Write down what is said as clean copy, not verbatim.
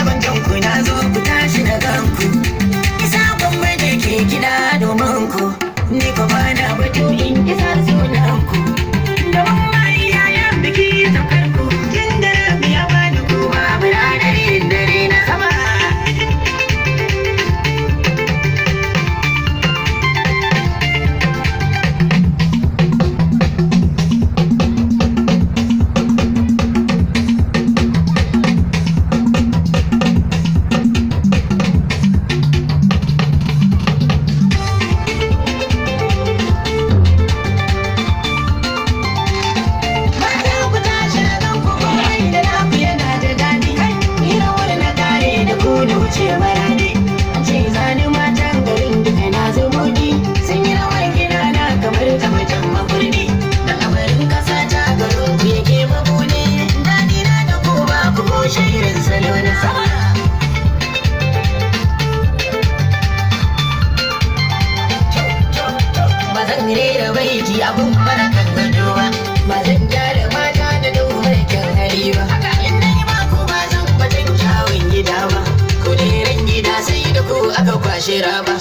manjan ku na zo ku tashi da kanku. Isa gwamnati ke gida domin ku, ni ko bana batu in kisa sunan ku. Domin ma iyayen biki tamkar ku, tun da rabi ya bani ku babu ranar yin dare na sama. Abun barakan gado ba, ba zan gyara mata da dubar kyan hali ba. In na yi mako ba zan batun kyawun gida ba, kudirin gida sai da ku aka kwashe raba.